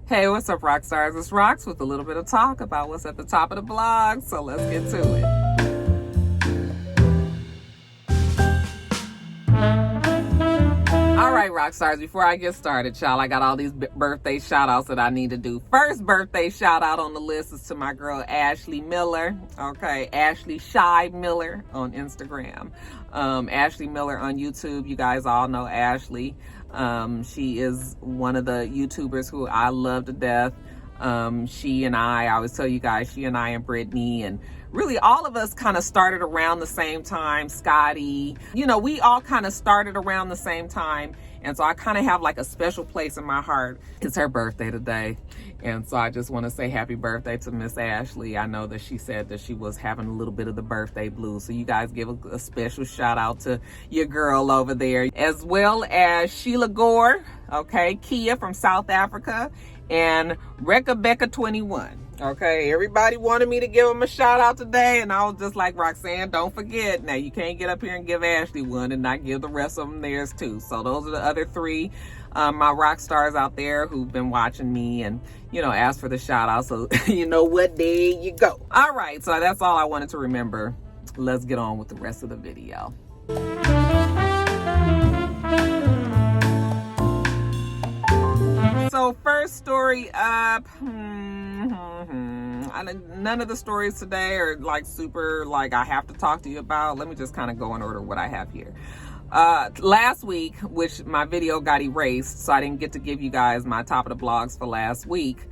Hey, what's up, Roxstars? It's Rox with a little bit of talk about what's at the top of the blog, so let's get to it. All right, Roxstars, before I get started, y'all, I got all these birthday shout-outs that I need to do. First birthday shout-out on the list is to my girl, Ashley Miller. Okay, Ashley Shy Miller on Instagram. Ashley Miller on YouTube. You guys all know Ashley. She is one of the YouTubers who I love to death. She and I always tell you guys, she and I and Brittany and really all of us kind of started around the same time. Scotty, you know, we all kind of started around the same time. And so I kind of have like a special place in my heart. It's her birthday today. And so I just want to say happy birthday to Miss Ashley. I know that she said that she was having a little bit of the birthday blues. So you guys give a special shout out to your girl over there, as well as Sheila Gore, okay, Kia from South Africa, and Rebecca 21. Okay, everybody wanted me to give them a shout out today, and I was just like, Roxanne, don't forget. Now, you can't get up here and give Ashley one and not give the rest of them theirs too. So those are the other three, my rock stars out there who've been watching me and, you know, asked for the shout out. So you know what, there you go. All right, so that's all I wanted to remember. Let's get on with the rest of the video. So first story up, none of the stories today are like super, like I have to talk to you about. Let me just kind of go in order what I have here. Last week, which my video got erased, so I didn't get to give you guys my top of the blogs for last week.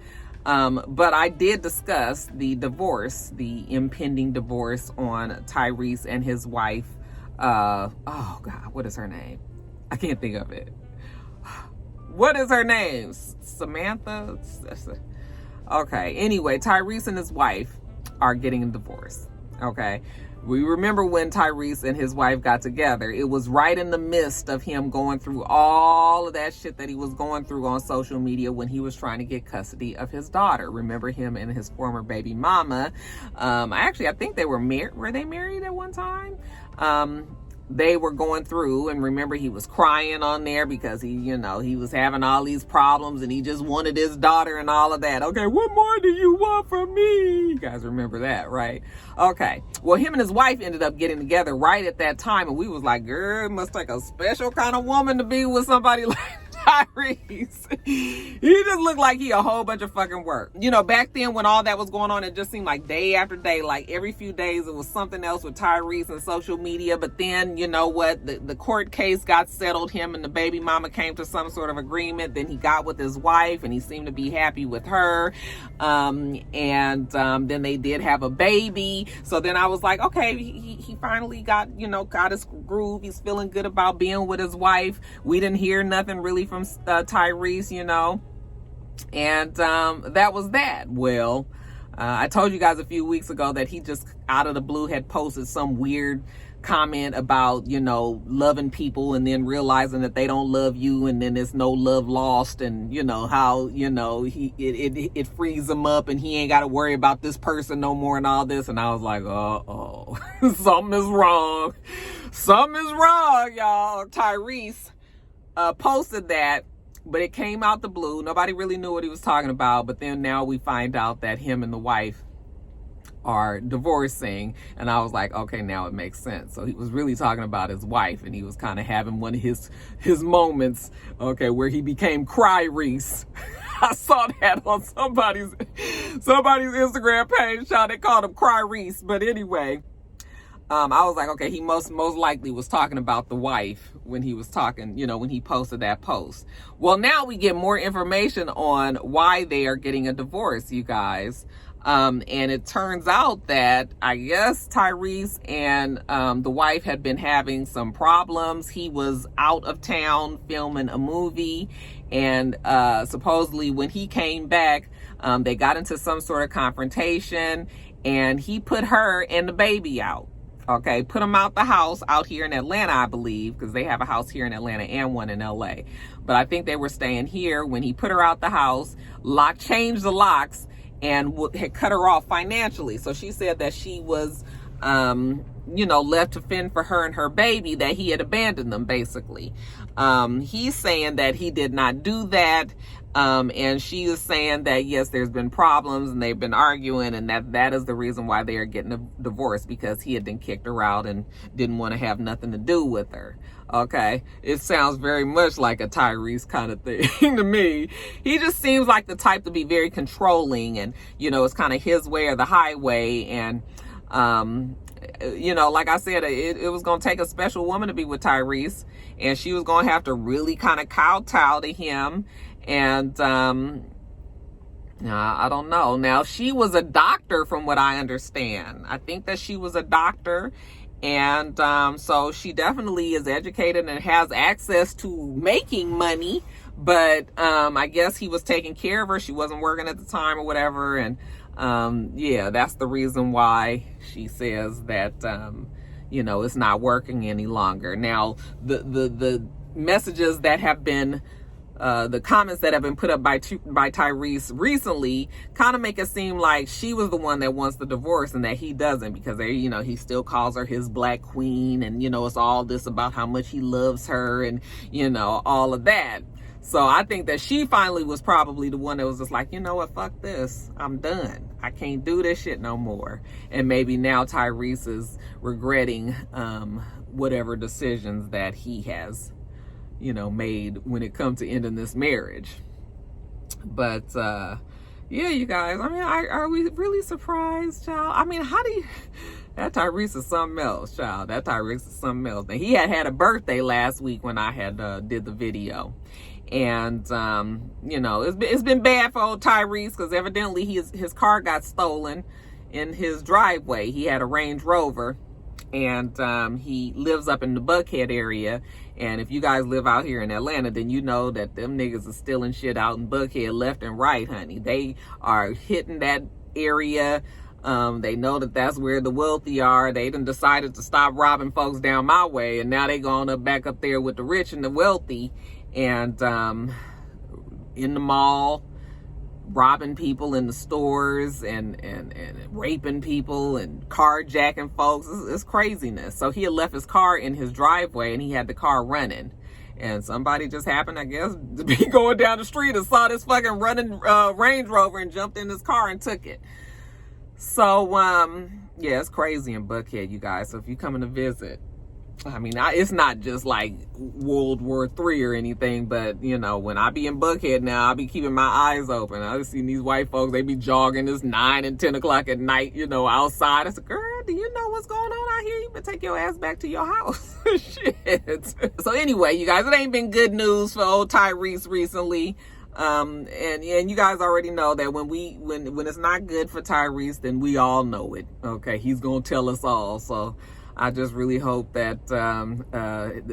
But I did discuss the divorce, the impending divorce on Tyrese and his wife. Oh God, what is her name? I can't think of it. What is her name? Samantha? Okay, anyway, Tyrese and his wife are getting a divorce, okay? We remember when Tyrese and his wife got together, it was right in the midst of him going through all of that shit that he was going through on social media when he was trying to get custody of his daughter. Remember him and his former baby mama. I think they were married. Were they married at one time? They were going through, and remember he was crying on there because he, you know, he was having all these problems and he just wanted his daughter and all of that. Okay, what more do you want from me? You guys remember that, right? Okay, well, him and his wife ended up getting together right at that time, and we was like, girl, it must take a special kind of woman to be with somebody like Tyrese. He just looked like he a whole bunch of fucking work. You know, back then when all that was going on, it just seemed like day after day, like every few days it was something else with Tyrese and social media. But then, you know what, the court case got settled. Him and the baby mama came to some sort of agreement. Then he got with his wife and he seemed to be happy with her. Then they did have a baby. So then I was like, okay, he finally got, you know, got his groove. He's feeling good about being with his wife. We didn't hear nothing really from Tyrese, you know, and that was that. Well, I told you guys a few weeks ago that he just out of the blue had posted some weird comment about, you know, loving people and then realizing that they don't love you, and then there's no love lost, and you know how, you know, it frees him up and he ain't got to worry about this person no more and all this. And I was like, oh something is wrong. Something is wrong, y'all. Tyrese posted that, but it came out the blue. Nobody really knew what he was talking about. But then now we find out that him and the wife are divorcing, and I was like, okay, now it makes sense. So he was really talking about his wife, and he was kind of having one of his moments, okay, where he became Cry-Reese. I saw that on somebody's Instagram page, y'all. They called him Cry-Reese. But anyway, I was like, okay, he most likely was talking about the wife when he was talking, you know, when he posted that post. Well, now we get more information on why they are getting a divorce, you guys. And it turns out that I guess Tyrese and the wife had been having some problems. He was out of town filming a movie, and supposedly when he came back, they got into some sort of confrontation, and he put her and the baby out. Okay, put them out the house out here in Atlanta, I believe, because they have a house here in Atlanta and one in LA. But I think they were staying here when he put her out the house, changed the locks, and had cut her off financially. So she said that she was left to fend for her and her baby, that he had abandoned them, basically. He's saying that he did not do that. And she is saying that, yes, there's been problems and they've been arguing, and that is the reason why they are getting a divorce, because he had been kicked her out and didn't want to have nothing to do with her. Okay. It sounds very much like a Tyrese kind of thing to me. He just seems like the type to be very controlling, and, you know, it's kind of his way or the highway. And, you know, like I said, it was going to take a special woman to be with Tyrese, and she was going to have to really kind of kowtow to him. And I don't know. Now, she was a doctor from what I understand. I think that she was a doctor. And so she definitely is educated and has access to making money. But I guess he was taking care of her. She wasn't working at the time or whatever. And yeah, that's the reason why she says that, you know, it's not working any longer. Now, the messages that have been the comments that have been put up by Tyrese recently kind of make it seem like she was the one that wants the divorce and that he doesn't, because they, you know, he still calls her his black queen, and, you know, it's all this about how much he loves her and, you know, all of that. So I think that she finally was probably the one that was just like, you know what, fuck this, I'm done. I can't do this shit no more. And maybe now Tyrese is regretting whatever decisions that he has, you know, made when it comes to ending this marriage. But yeah, you guys, I mean, are we really surprised, child? I mean, how do you, that Tyrese is something else, child. That Tyrese is something else. And he had a birthday last week when I had did the video. And you know, it's been bad for old Tyrese, because evidently his car got stolen in his driveway. He had a Range Rover, and he lives up in the Buckhead area. And if you guys live out here in Atlanta, then you know that them niggas are stealing shit out in Buckhead left and right, honey. They are hitting that area. They know that that's where the wealthy are. They done decided to stop robbing folks down my way, and now they going up back up there with the rich and the wealthy, and in the mall, robbing people in the stores, and raping people and carjacking folks. It's craziness. So he had left his car in his driveway, and he had the car running, and somebody just happened, I guess, to be going down the street and saw this fucking running Range Rover and jumped in his car and took it. So yeah, it's crazy in Buckhead, you guys. So if you're coming to visit, I mean, it's not just like World War III or anything, but, you know, when I be in Buckhead now, I be keeping my eyes open. I see these white folks, they be jogging this 9 and 10 o'clock at night, you know, outside. I said, girl, do you know what's going on out here? You better take your ass back to your house. Shit. So anyway, you guys, it ain't been good news for old Tyrese recently. And you guys already know that when it's not good for Tyrese, then we all know it. Okay, he's gonna tell us all. So I just really hope that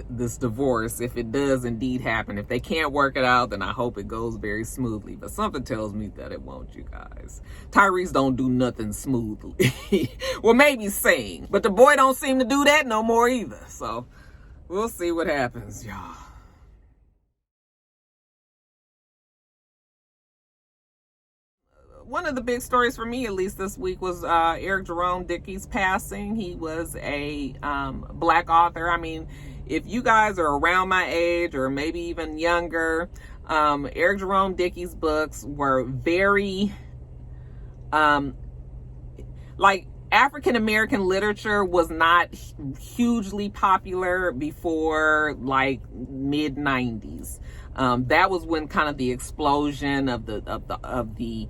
this divorce, if it does indeed happen, if they can't work it out, then I hope it goes very smoothly. But something tells me that it won't, you guys. Tyrese don't do nothing smoothly. Well, maybe sing, but the boy don't seem to do that no more either. So we'll see what happens, y'all. One of the big stories for me, at least this week, was Eric Jerome Dickey's passing. He was a black author. I mean, if you guys are around my age or maybe even younger, Eric Jerome Dickey's books were very, like, African-American literature was not hugely popular before, like, mid-90s. That was when kind of the explosion of the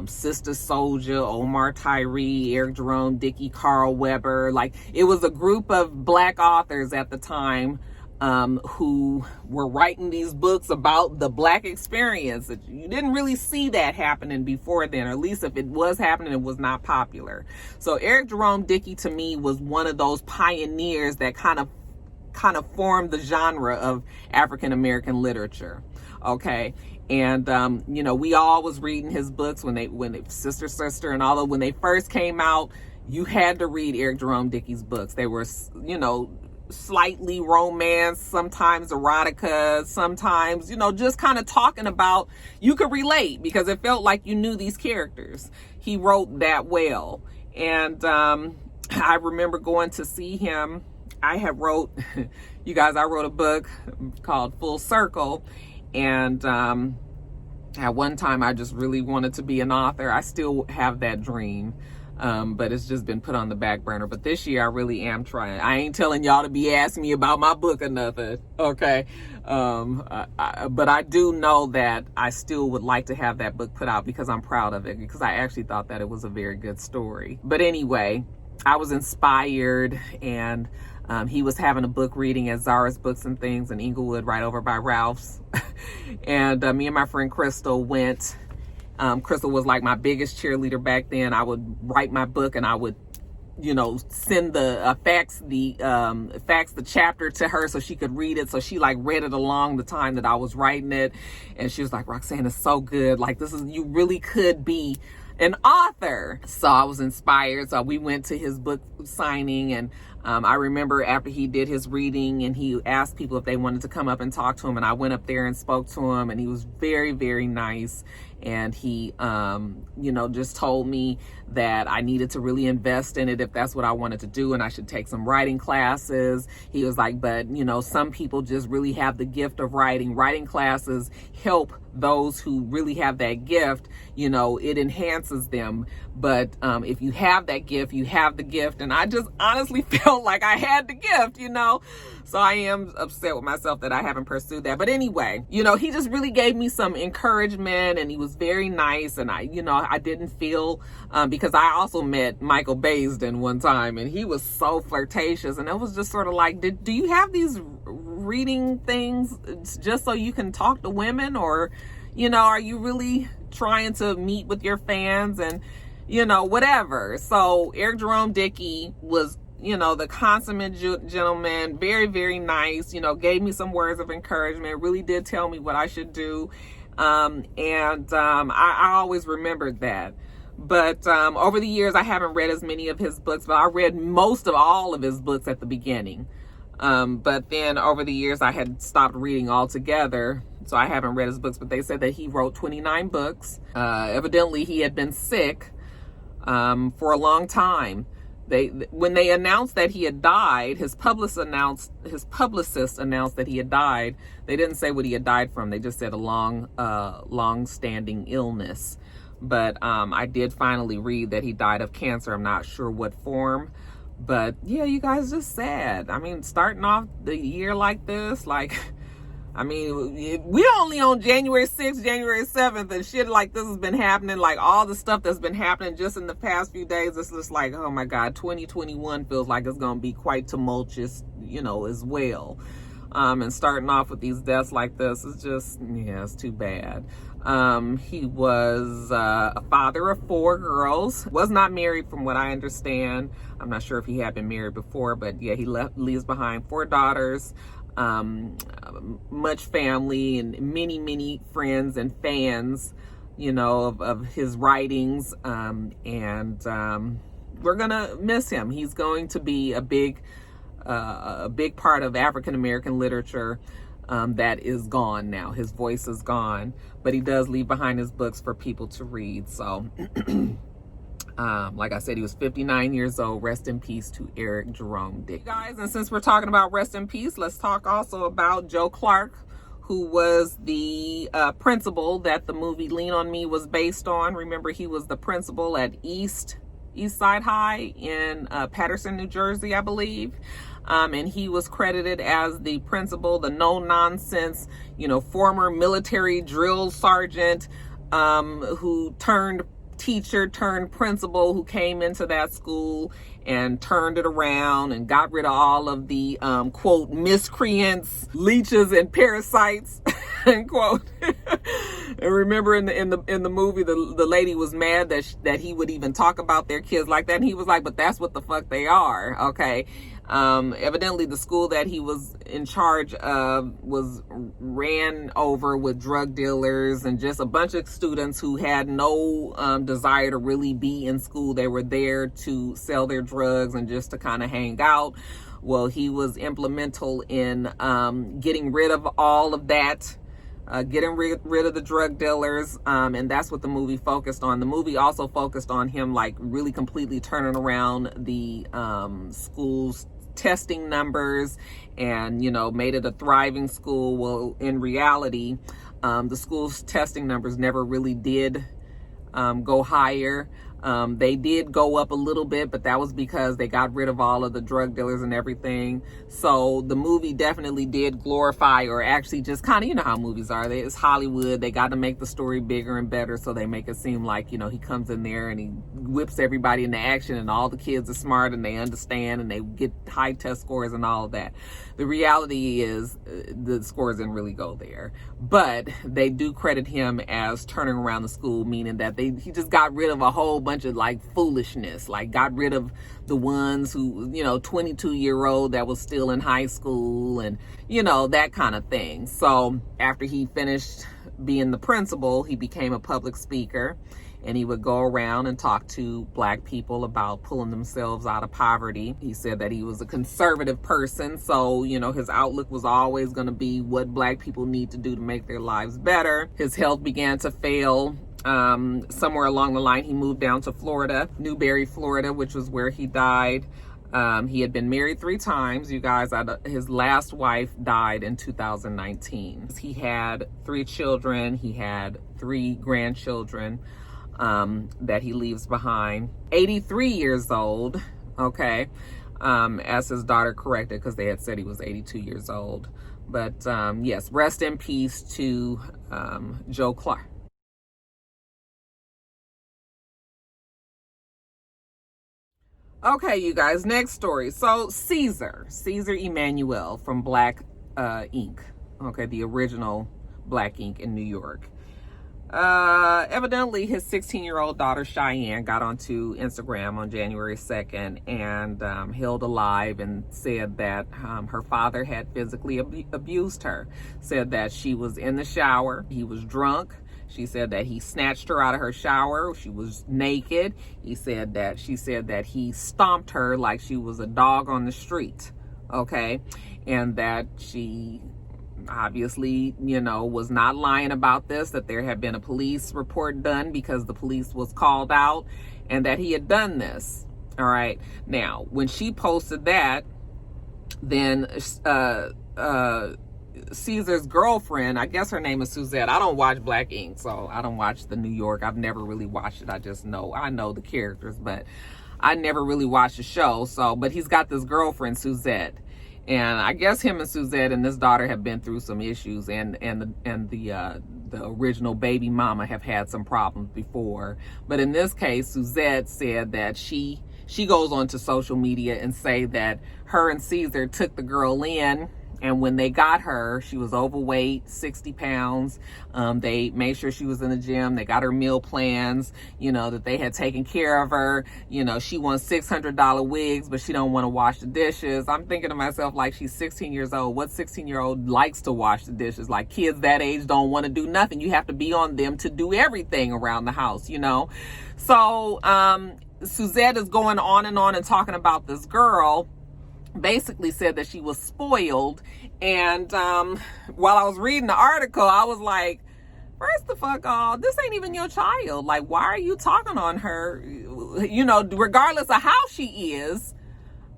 Sister Souljah, Omar Tyree, Eric Jerome Dickey, Carl Weber. Like, it was a group of black authors at the time who were writing these books about the black experience. You didn't really see that happening before then, or at least if it was happening, it was not popular. So Eric Jerome Dickey, to me, was one of those pioneers that kind of formed the genre of African American literature. Okay. And, you know, we all was reading his books when they Sister and all of, when they first came out. You had to read Eric Jerome Dickey's books. They were, you know, slightly romance, sometimes erotica, sometimes, you know, just kind of talking about, you could relate because it felt like you knew these characters. He wrote that well. And I remember going to see him. I had wrote, you guys, I wrote a book called Full Circle, and at one time I just really wanted to be an author. I still have that dream, but it's just been put on the back burner. But this year I really am trying. I ain't telling y'all to be asking me about my book or nothing, okay? But I do know that I still would like to have that book put out because I'm proud of it, because I actually thought that it was a very good story. But anyway, I was inspired, and he was having a book reading at Zara's Books and Things in Inglewood, right over by Ralph's. And me and my friend Crystal went. Crystal was like my biggest cheerleader back then. I would write my book, and I would, you know, send the fax the chapter to her so she could read it. So she like read it along the time that I was writing it, and she was like, Roxanne, it's so good. Like, this is, you really could be an author. So I was inspired. So we went to his book signing, and I remember after he did his reading, and he asked people if they wanted to come up and talk to him, and I went up there and spoke to him, and he was very, very nice. And he, you know, just told me that I needed to really invest in it if that's what I wanted to do, and I should take some writing classes. He was like, but, you know, some people just really have the gift of writing. Writing classes help those who really have that gift. You know, it enhances them. But if you have that gift, you have the gift. And I just honestly felt like I had the gift, you know. So I am upset with myself that I haven't pursued that. But anyway, you know, he just really gave me some encouragement, and he was very nice. And I didn't feel, because I also met Michael Baisden one time, and he was so flirtatious. And it was just sort of like, do you have these reading things just so you can talk to women? Or, you know, are you really trying to meet with your fans and, you know, whatever? So Eric Jerome Dickey was, you know, the consummate gentleman, very, very nice, you know, gave me some words of encouragement, really did tell me what I should do. I always remembered that. But over the years, I haven't read as many of his books, but I read most of all of his books at the beginning. But then over the years, I had stopped reading altogether, so I haven't read his books. But they said that he wrote 29 books. Evidently, he had been sick for a long time. When they announced that he had died, his publicist announced that he had died. They didn't say what he had died from. They just said a long-standing illness. But I did finally read that he died of cancer. I'm not sure what form. But yeah, you guys, just sad. I mean, starting off the year like this, like, I mean, we only on January 6th, January 7th, and shit like this has been happening. Like, all the stuff that's been happening just in the past few days, it's just like, oh my God, 2021 feels like it's going to be quite tumultuous, you know, as well. And starting off with these deaths like this is just, yeah, it's too bad. He was a father of 4 girls, was not married from what I understand. I'm not sure if he had been married before, but yeah, he leaves behind 4 daughters, much family, and many, many friends and fans, you know, of his writings. We're gonna miss him. He's going to be a big part of African-American literature that is gone now. His voice is gone, but he does leave behind his books for people to read. So, like I said, he was 59 years old. Rest in peace to Eric Jerome Dickey. Guys, and since we're talking about rest in peace, let's talk also about Joe Clark, who was the principal that the movie Lean on Me was based on. Remember, he was the principal at East Side High in Paterson, New Jersey, I believe. And he was credited as the principal, the no-nonsense, you know, former military drill sergeant who turned teacher turned principal, who came into that school and turned it around and got rid of all of the quote miscreants, leeches, and parasites end quote. And remember in the movie, the lady was mad that he would even talk about their kids like that, and he was like, but that's what the fuck they are. Okay. Evidently the school that he was in charge of was ran over with drug dealers and just a bunch of students who had no desire to really be in school. They were there to sell their drugs and just to kind of hang out. Well, he was implemental in getting rid of all of that, getting rid of the drug dealers, and that's what the movie focused on. The movie also focused on him like really completely turning around the school's testing numbers and, you know, made it a thriving school. Well, in reality, the school's testing numbers never really did go higher. They did go up a little bit, but that was because they got rid of all of the drug dealers and everything. So the movie definitely did glorify, or actually just kind of, you know how movies are. It's Hollywood. They got to make the story bigger and better, so they make it seem like, you know, he comes in there and he whips everybody into action and all the kids are smart and they understand and they get high test scores and all of that. The reality is the scores didn't really go there, but they do credit him as turning around the school, meaning that he just got rid of a whole bunch of like foolishness, like got rid of the ones who, you know, 22-year-old that was still in high school and, you know, that kind of thing. So after he finished being the principal, he became a public speaker, and he would go around and talk to Black people about pulling themselves out of poverty. He said that he was a conservative person, so, you know, his outlook was always going to be what Black people need to do to make their lives better. His health began to fail. Somewhere along the line, he moved down to Florida, Newberry, Florida, which was where he died. He had been married 3 times, you guys. His last wife died in 2019. He had 3 children. He had 3 grandchildren that he leaves behind. 83 years old, okay, as his daughter corrected, because they had said he was 82 years old. But yes, rest in peace to Joe Clark. Okay, you guys, next story. So Caesar Emmanuel from Black Ink, okay, the original Black Ink in New York. Evidently his 16-year-old daughter Cheyenne got onto Instagram on January 2nd and held alive and said that her father had physically abused her. Said that she was in the shower, he was drunk. She said that he snatched her out of her shower. She was naked. She said that he stomped her like she was a dog on the street, okay? And that she obviously, you know, was not lying about this, that there had been a police report done because the police was called out, and that he had done this. All right. Now, when she posted that, then Caesar's girlfriend, I guess her name is Suzette. I don't watch Black Ink, so I don't watch the New York. I've never really watched it. I know the characters, but I never really watched the show. So, but he's got this girlfriend, Suzette. And I guess him and Suzette and this daughter have been through some issues, and the original baby mama have had some problems before. But in this case, Suzette said that she goes onto social media and say that her and Caesar took the girl in, and when they got her, she was overweight, 60 pounds. They made sure she was in the gym. They got her meal plans, you know, that they had taken care of her. You know, she wants $600 wigs, but she don't want to wash the dishes. I'm thinking to myself, like, she's 16 years old. What 16-year-old likes to wash the dishes? Like, kids that age don't want to do nothing. You have to be on them to do everything around the house, you know? So Suzette is going on and talking about this girl. Basically said that she was spoiled. And while I was reading the article, I was like, first of all, this ain't even your child. Like, why are you talking on her? You know, regardless of how she is.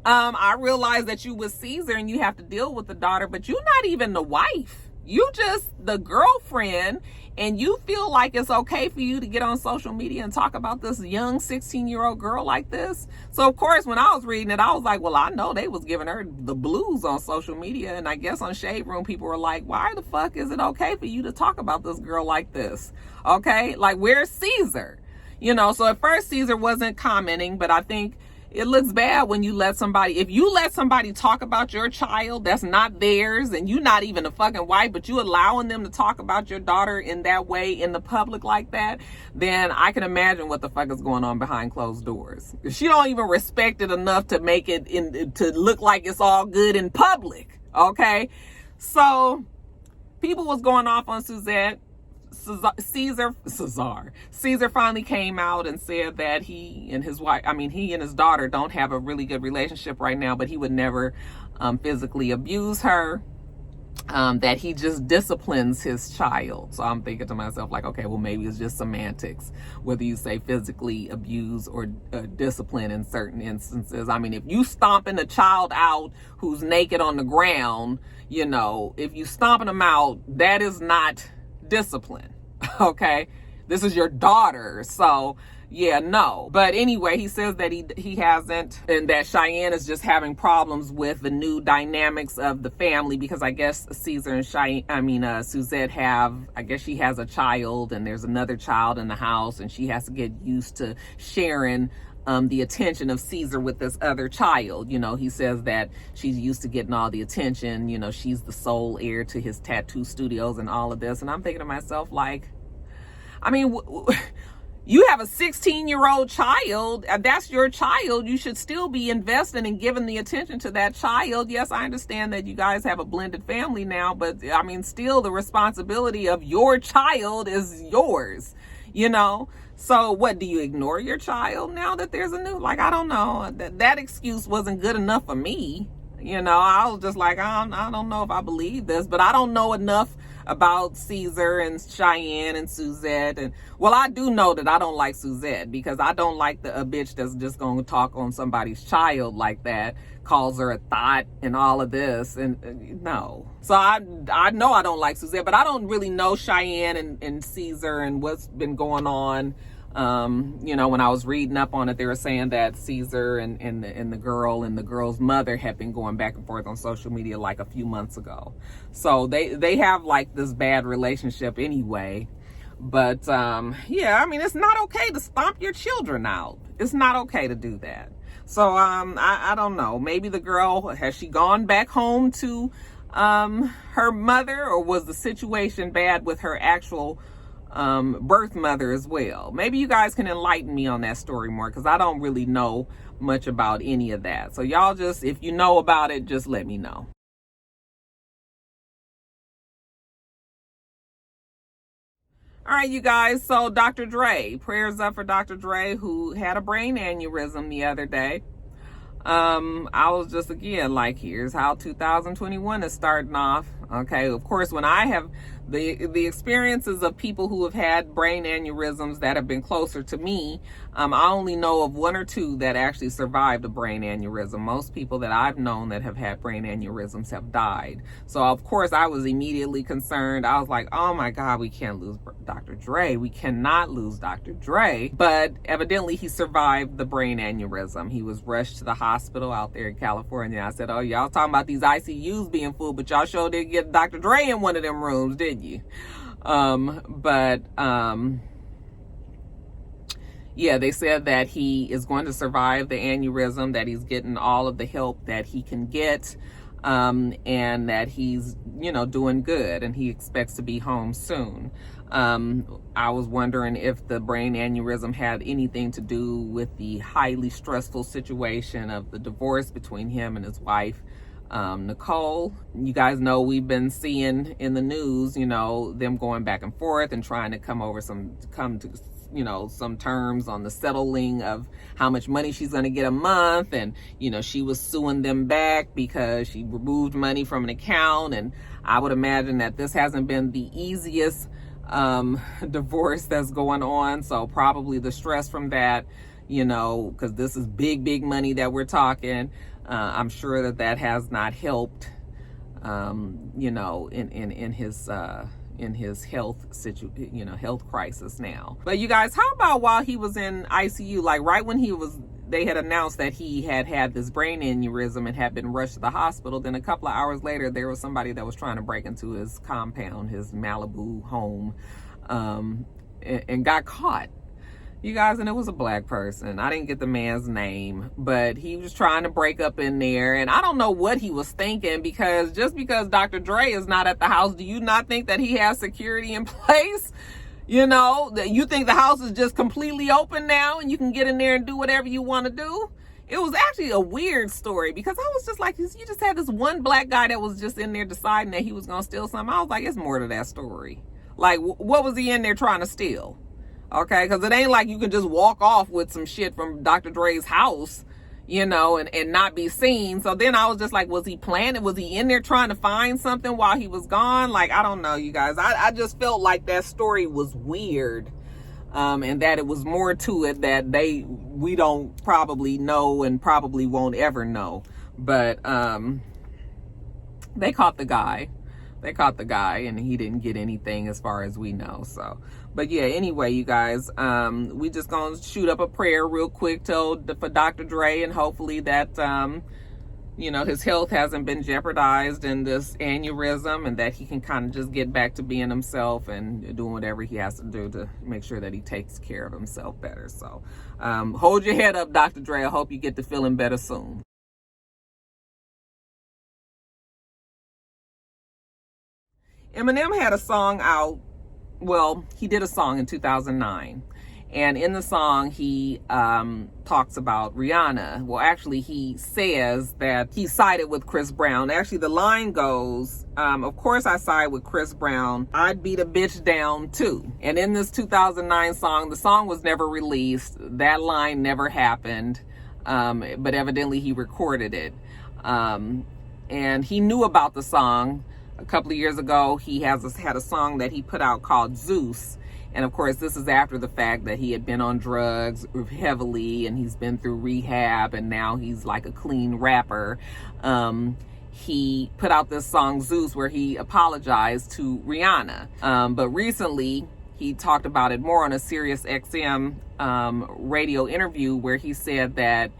I realize that you with Caesar and you have to deal with the daughter, but you're not even the wife. You just the girlfriend, and you feel like it's okay for you to get on social media and talk about this young 16-year-old girl like this. So, of course, when I was reading it, I was like, well, I know they was giving her the blues on social media. And I guess on Shade Room, people were like, why the fuck is it okay for you to talk about this girl like this? Okay, like, where's Caesar? You know, so at first Caesar wasn't commenting, but I think it looks bad when you let somebody, if you let somebody talk about your child that's not theirs, and you're not even a fucking wife, but you allowing them to talk about your daughter in that way in the public like that, then I can imagine what the fuck is going on behind closed doors. If she don't even respect it enough to make it to look like it's all good in public, okay? So people was going off on Suzette. Caesar finally came out and said that he and his daughter don't have a really good relationship right now, but he would never physically abuse her. that he just disciplines his child. So I'm thinking to myself, like, okay, well, maybe it's just semantics, whether you say physically abuse or discipline in certain instances. I mean, if you stomping a child out who's naked on the ground, you know, if you stomping them out, that is not discipline. Okay, this is your daughter. So yeah, no. But anyway, he says that he hasn't, and that Cheyenne is just having problems with the new dynamics of the family, because I guess Caesar and Suzette I guess she has a child and there's another child in the house, and she has to get used to sharing the attention of Caesar with this other child. You know, he says that she's used to getting all the attention. You know, she's the sole heir to his tattoo studios and all of this. And I'm thinking to myself, like, I mean, you have a 16-year-old child. That's your child. You should still be investing and giving the attention to that child. Yes, I understand that you guys have a blended family now, but I mean, still the responsibility of your child is yours, you know? So what, do you ignore your child now that there's a new, like, I don't know. That excuse wasn't good enough for me. You know, I was just like, I don't know if I believe this, but I don't know enough about Caesar and Cheyenne and Suzette. And well, I do know that I don't like Suzette, because I don't like a bitch that's just going to talk on somebody's child like that, calls her a thought and all of this. And no. So I know I don't like Suzette, but I don't really know Cheyenne and Caesar and what's been going on. You know, when I was reading up on it, they were saying that Caesar and the girl and the girl's mother had been going back and forth on social media like a few months ago. So they have like this bad relationship anyway. But yeah, I mean, it's not okay to stomp your children out. It's not okay to do that. So I don't know. Maybe the girl, has she gone back home to her mother, or was the situation bad with her actual birth mother as well? Maybe you guys can enlighten me on that story more, because I don't really know much about any of that. So y'all just, if you know about it, just let me know. All right, you guys. So DrDre, prayers up for DrDre, who had a brain aneurysm the other day. I was just, again, like, here's how 2021 is starting off. Okay, of course, when I have the experiences of people who have had brain aneurysms that have been closer to me, I only know of one or two that actually survived a brain aneurysm. Most people that I've known that have had brain aneurysms have died. So of course I was immediately concerned. I was like, oh my God, we can't lose DrDre. We cannot lose DrDre. But evidently he survived the brain aneurysm. He was rushed to the hospital out there in California. I said, oh, y'all talking about these ICUs being full, but y'all sure did get DrDre in one of them rooms, didn't you? Yeah, they said that he is going to survive the aneurysm, that he's getting all of the help that he can get, and that he's, you know, doing good, and he expects to be home soon. I was wondering if the brain aneurysm had anything to do with the highly stressful situation of the divorce between him and his wife, Nicole. You guys know we've been seeing in the news, you know, them going back and forth and trying to come to, you know, some terms on the settling of how much money she's going to get a month. And, you know, she was suing them back because she removed money from an account. And I would imagine that this hasn't been the easiest divorce that's going on. So probably the stress from that, you know, because this is big money that we're talking. I'm sure that has not helped, you know, in his health crisis now. But you guys, how about while he was in ICU, like right when they had announced that he had this brain aneurysm and had been rushed to the hospital, then a couple of hours later, there was somebody that was trying to break into his compound, his Malibu home, and got caught. You guys, and it was a black person. I didn't get the man's name, but he was trying to break up in there, and I don't know what he was thinking, because just because DrDre is not at the house, do you not think that he has security in place? You know, that you think the house is just completely open now and you can get in there and do whatever you want to do? It was actually a weird story, because I was just like, you just had this one black guy that was just in there deciding that he was going to steal something. I was like, it's more to that story. Like, what was he in there trying to steal? Okay, because it ain't like you can just walk off with some shit from DrDre's house, you know, and not be seen. So then I was just like, was he planning? Was he in there trying to find something while he was gone? Like, I don't know, you guys. I just felt like that story was weird. And that it was more to it that we don't probably know and probably won't ever know. But they caught the guy. They caught the guy, and he didn't get anything as far as we know. So, but yeah, anyway, you guys, we just gonna shoot up a prayer real quick for Dr. Dre, and hopefully that, you know, his health hasn't been jeopardized in this aneurysm, and that he can kind of just get back to being himself and doing whatever he has to do to make sure that he takes care of himself better. So, hold your head up, Dr. Dre. I hope you get to feeling better soon. Eminem had a song out. Well, he did a song in 2009. And in the song, he talks about Rihanna. Well, actually, he says that he sided with Chris Brown. Actually, the line goes, of course I side with Chris Brown. I'd beat a bitch down too. And in this 2009 song, the song was never released. That line never happened. But evidently he recorded it. And he knew about the song. A couple of years ago, he had a song that he put out called Zeus. And of course, this is after the fact that he had been on drugs heavily, and he's been through rehab, and now he's like a clean rapper. He put out this song Zeus where he apologized to Rihanna. But recently, he talked about it more on a Sirius XM radio interview where he said that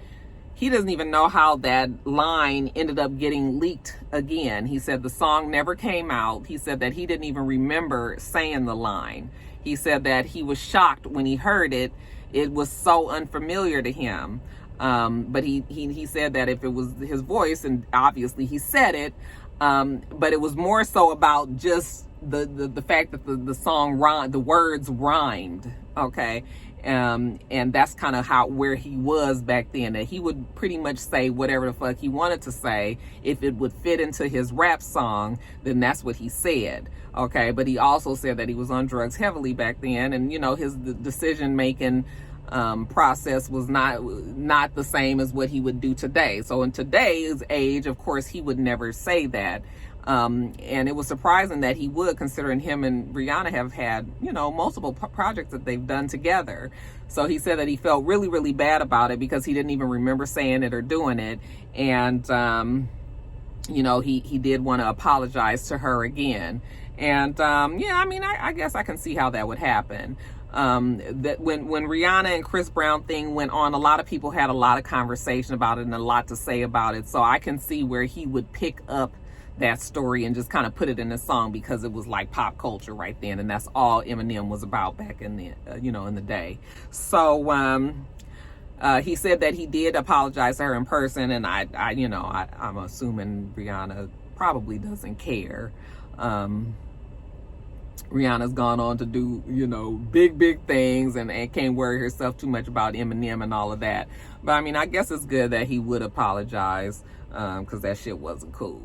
he doesn't even know how that line ended up getting leaked again. He said the song never came out. He said that he didn't even remember saying the line. He said that he was shocked when he heard it. It was so unfamiliar to him. But he said that if it was his voice, and obviously he said it, but it was more so about just the fact that the song rhymed, the words rhymed, okay? And that's kind of where he was back then, that he would pretty much say whatever the fuck he wanted to say. If it would fit into his rap song, then that's what he said, okay? But he also said that he was on drugs heavily back then, and you know, his decision making process was not the same as what he would do today. So in today's age, of course, he would never say that. And it was surprising that he would, considering him and Rihanna have had, you know, multiple projects that they've done together. So he said that he felt really, really bad about it because he didn't even remember saying it or doing it. And, you know, he did want to apologize to her again. And, yeah, I mean, I guess I can see how that would happen. That when Rihanna and Chris Brown thing went on, a lot of people had a lot of conversation about it and a lot to say about it. So I can see where he would pick up that story and just kind of put it in a song because it was like pop culture right then, and that's all Eminem was about back in the you know, in the day. So he said that he did apologize to her in person, and I you know, I'm assuming Rihanna probably doesn't care. Rihanna's gone on to do, you know, big things and can't worry herself too much about Eminem and all of that. But I mean, I guess it's good that he would apologize because that shit wasn't cool.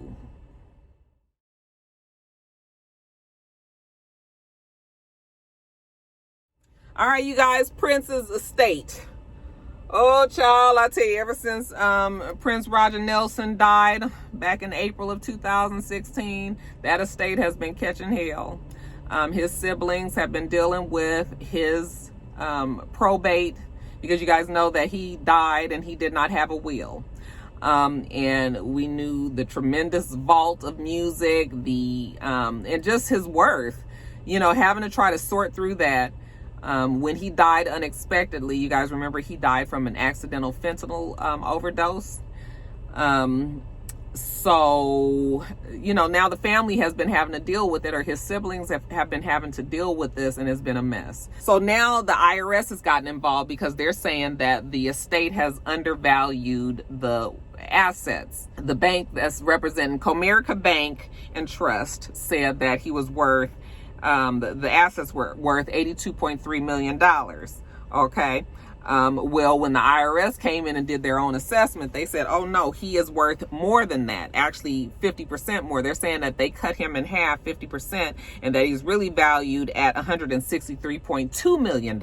All right, you guys, Prince's estate. Oh, child, I tell you, ever since Prince Roger Nelson died back in April of 2016, that estate has been catching hell. His siblings have been dealing with his probate, because you guys know that he died and he did not have a will. And we knew the tremendous vault of music, and just his worth, you know, having to try to sort through that. When he died unexpectedly, you guys remember he died from an accidental fentanyl overdose. So, you know, now the family has been having to deal with it, or his siblings have been having to deal with this, and it's been a mess. So now the IRS has gotten involved because they're saying that the estate has undervalued the assets. The bank that's representing Comerica Bank and Trust said that he was worth the assets were worth $82.3 million. Okay. Well, when the IRS came in and did their own assessment, they said, oh no, he is worth more than that. Actually, 50% more. They're saying that they cut him in half, 50%, and that he's really valued at $163.2 million.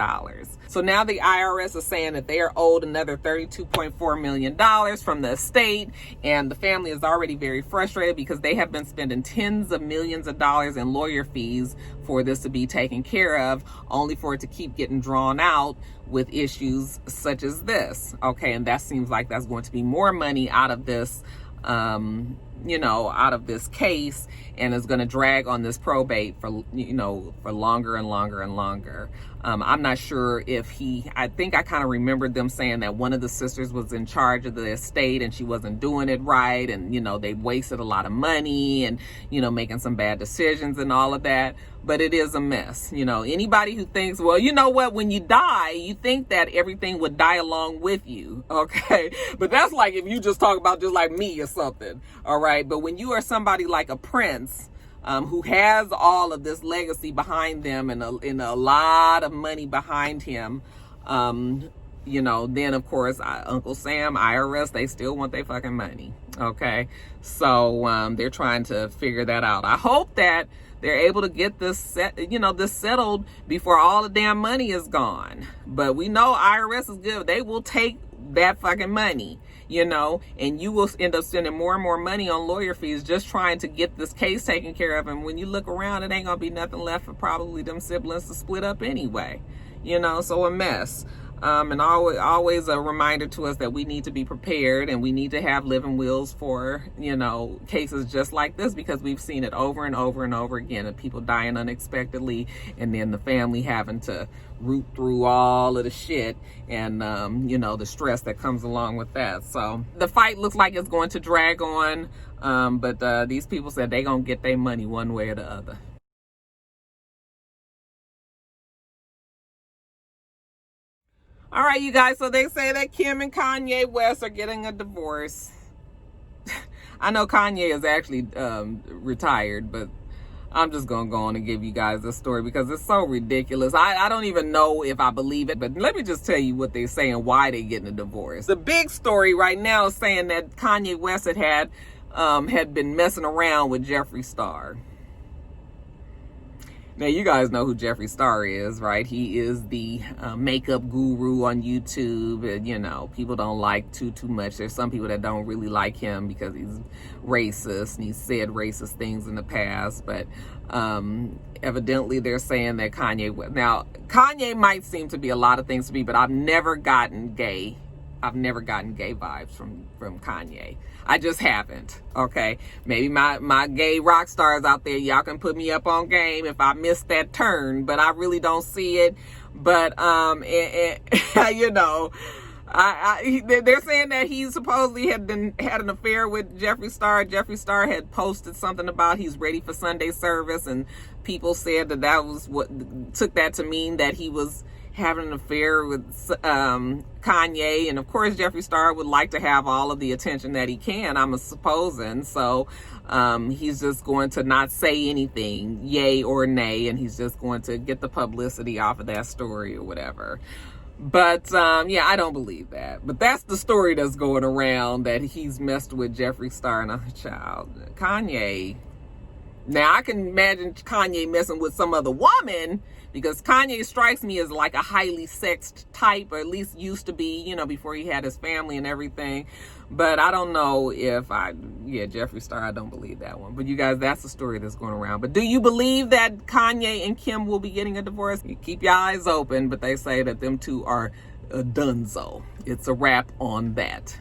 So now the IRS is saying that they are owed another $32.4 million from the estate, and the family is already very frustrated because they have been spending tens of millions of dollars in lawyer fees for this to be taken care of, only for it to keep getting drawn out with issues such as this. Okay, and that seems like that's going to be more money out of this, out of this case, and is going to drag on this probate for, for longer and longer and longer. I'm not sure if I think I kind of remembered them saying that one of the sisters was in charge of the estate and she wasn't doing it right, and, they wasted a lot of money and, making some bad decisions and all of that. But it is a mess. Anybody who thinks, well, you know what, when you die, you think that everything would die along with you. Okay. But that's like if you just talk about just like me or something. All right. But when you are somebody like a prince, who has all of this legacy behind them and a lot of money behind him, then of course, Uncle Sam, IRS, they still want their fucking money. Okay. So, they're trying to figure that out. I hope that they're able to get this this settled before all the damn money is gone. But we know IRS is good. They will take that fucking money, and you will end up spending more and more money on lawyer fees just trying to get this case taken care of. And when you look around, it ain't gonna be nothing left for probably them siblings to split up anyway, so a mess. And always a reminder to us that we need to be prepared and we need to have living wills for, cases just like this, because we've seen it over and over and over again, of people dying unexpectedly and then the family having to root through all of the shit and, the stress that comes along with that. So the fight looks like it's going to drag on. But these people said they're going to get their money one way or the other. All right, you guys, so they say that Kim and Kanye West are getting a divorce. I know Kanye is actually retired, but I'm just going to go on and give you guys this story because it's so ridiculous. I don't even know if I believe it, but let me just tell you what they're saying, why they're getting a divorce. The big story right now is saying that Kanye West had been messing around with Jeffree Star. Now, you guys know who Jeffree Star is, right? He is the makeup guru on YouTube. And, people don't like too much. There's some people that don't really like him because he's racist and he's said racist things in the past. But evidently they're saying that Kanye might seem to be a lot of things to me, but I've never gotten gay vibes from Kanye. I just haven't. Okay, maybe my gay rock stars out there, y'all can put me up on game if I missed that turn, but I really don't see it. But they're saying that he supposedly had an affair with Jeffree Star. Jeffree Star had posted something about he's ready for Sunday service, and people said that was what took that to mean that he was having an affair with Kanye. And of course Jeffree Star would like to have all of the attention that he can, I'm supposing. So he's just going to not say anything, yay or nay, and he's just going to get the publicity off of that story or whatever. But I don't believe that. But that's the story that's going around, that he's messed with Jeffree Star and a child. Kanye. Now I can imagine Kanye messing with some other woman, because Kanye strikes me as like a highly sexed type, or at least used to be, before he had his family and everything. But I don't know if Jeffree Star, I don't believe that one. But you guys, that's the story that's going around. But do you believe that Kanye and Kim will be getting a divorce? You keep your eyes open, but they say that them two are donezo. It's a wrap on that.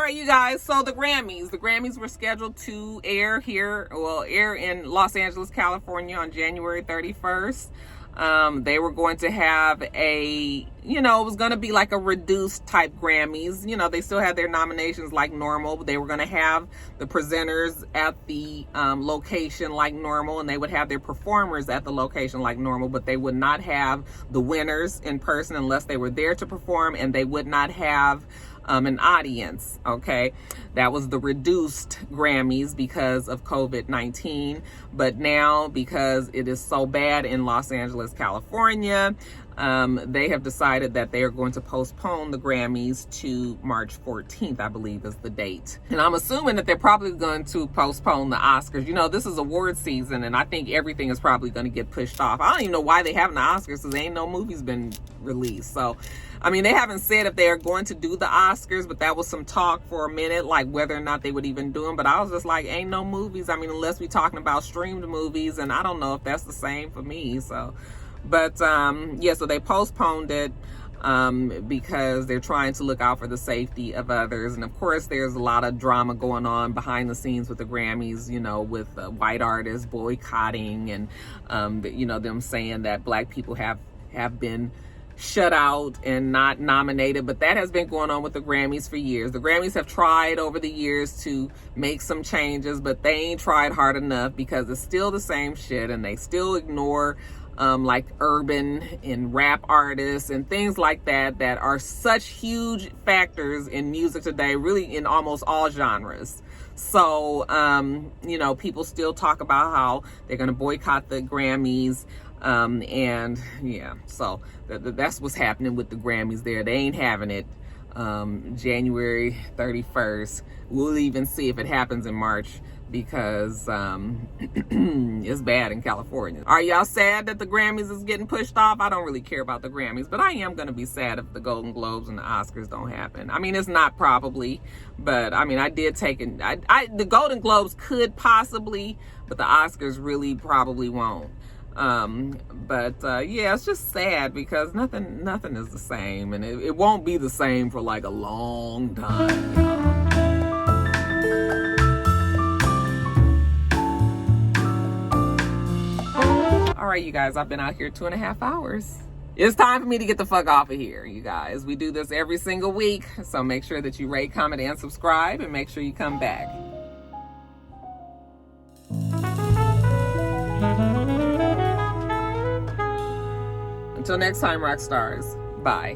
You guys, so the Grammys were scheduled to air in Los Angeles, California on January 31st. They were going to have a you know, it was going to be like a reduced type Grammys. You know, they still had their nominations like normal, but they were going to have the presenters at the location like normal, and they would have their performers at the location like normal, but they would not have the winners in person unless they were there to perform, and they would not have an audience. Okay, that was the reduced Grammys because of COVID-19. But now, because it is so bad in Los Angeles, California, they have decided that they are going to postpone the Grammys to March 14th, I believe is the date. And I'm assuming that they're probably going to postpone the Oscars. You know, this is award season, and I think everything is probably going to get pushed off. I don't even know why they haven't the Oscars, because ain't no movies been released. So, I mean, they haven't said if they are going to do the Oscars, but that was some talk for a minute, like whether or not they would even do them. But I was just like, ain't no movies. I mean, unless we're talking about streamed movies, and I don't know if that's the same for me. So, but yeah, so they postponed it because they're trying to look out for the safety of others. And of course, there's a lot of drama going on behind the scenes with the Grammys, you know, with white artists boycotting, and you know, them saying that black people have been shut out and not nominated. But that has been going on with the Grammys for years. The Grammys have tried over the years to make some changes, but they ain't tried hard enough, because it's still the same shit, and they still ignore like urban and rap artists and things like that are such huge factors in music today, really in almost all genres. So you know, people still talk about how they're going to boycott the Grammys. And yeah, so that's what's happening with the Grammys there. They ain't having it January 31st. We'll even see if it happens in March, because it's bad in California. Are y'all sad that the Grammys is getting pushed off? I don't really care about the Grammys, but I am going to be sad if the Golden Globes and the Oscars don't happen. I mean, it's not probably, but I mean, I did take it. The Golden Globes could possibly, but the Oscars really probably won't. But yeah, it's just sad, because nothing is the same, and it won't be the same for like a long time, y'all. All right, you guys, I've been out here 2.5 hours. It's time for me to get the fuck off of here, you guys. We do this every single week, so make sure that you rate, comment, and subscribe, and make sure you come back. Until next time, Roxstars. Bye.